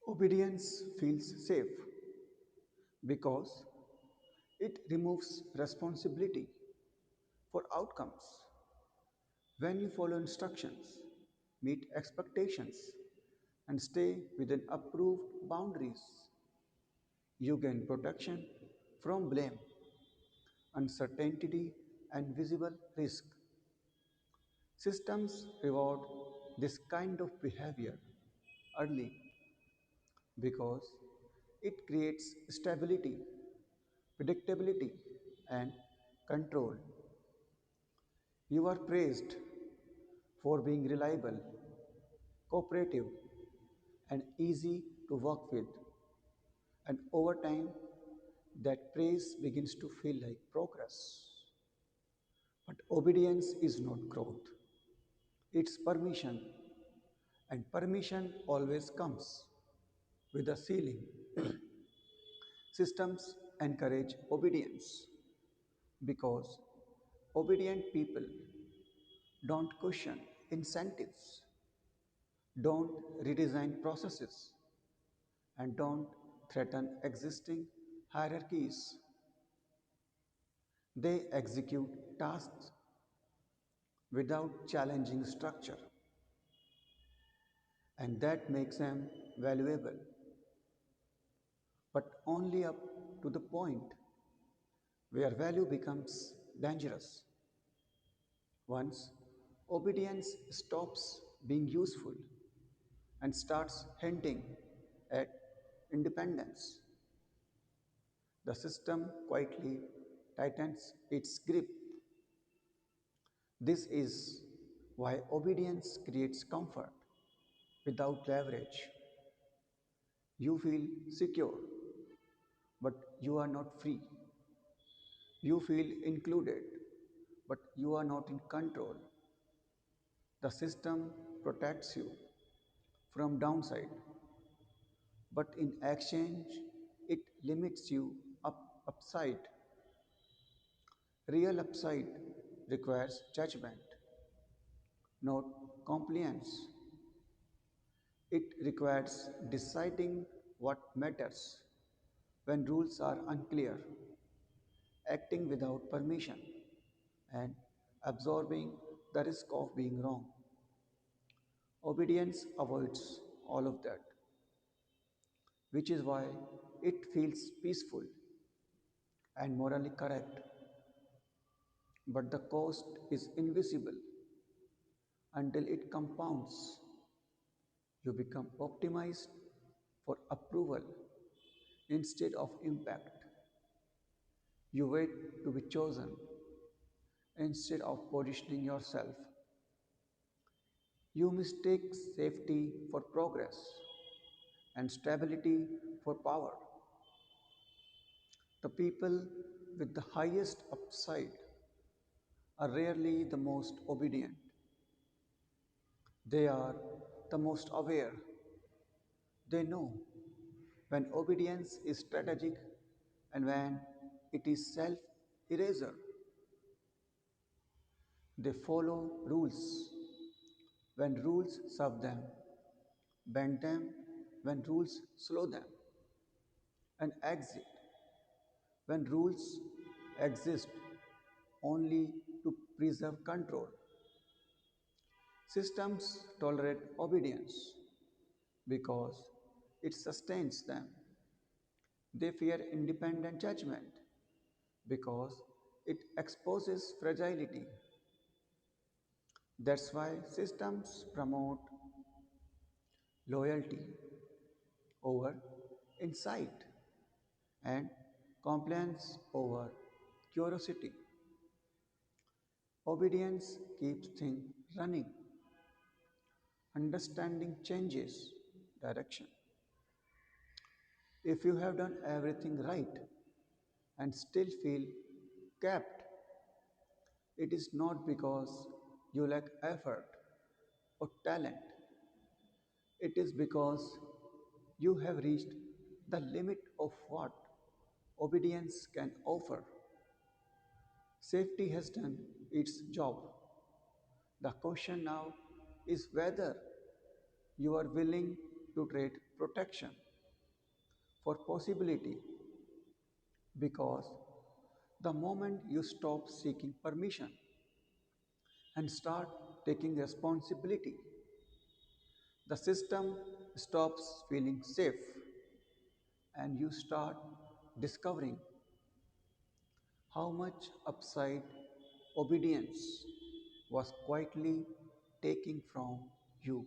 Obedience feels safe because it removes responsibility for outcomes. When you follow instructions, meet expectations, and stay within approved boundaries, you gain protection from blame, uncertainty, and visible risk. Systems reward this kind of behavior early because it creates stability, predictability, and control. You are praised for being reliable, cooperative, and easy to work with. And over time, that praise begins to feel like progress. But obedience is not growth, it's permission. And permission always comes with a ceiling. Systems encourage obedience because obedient people don't question incentives, don't redesign processes, and don't threaten existing hierarchies. They execute tasks without challenging structure, and that makes them valuable, but only up to the point where value becomes dangerous. Once obedience stops being useful and starts hinting at independence, the system quietly tightens its grip. This is why obedience creates comfort without leverage. You feel secure, but you are not free. You feel included, but you are not in control. The system protects you from downside, but in exchange, it limits you upside. Real upside requires judgment, not compliance. It requires deciding what matters when rules are unclear, acting without permission, and absorbing the risk of being wrong. Obedience avoids all of that, which is why it feels peaceful and morally correct. But the cost is invisible until it compounds. You become optimized for approval instead of impact. You wait to be chosen instead of positioning yourself. You mistake safety for progress and stability for power. The people with the highest upside are rarely the most obedient. They are the most aware. They know when obedience is strategic and when it is self eraser. They follow rules when rules serve them, bend them when rules slow them, and exit when rules exist only to preserve control. Systems tolerate obedience because it sustains them. They fear independent judgment because it exposes fragility. That's why systems promote loyalty over insight and compliance over curiosity. Obedience keeps things running. Understanding changes direction. If you have done everything right and still feel capped, it is not because you lack effort or talent. It is because you have reached the limit of what obedience can offer. Safety has done its job. The question now is whether you are willing to trade protection for possibility because the moment you stop seeking permission and start taking responsibility, the system stops feeling safe and you start discovering how much upside obedience was quietly taking from you.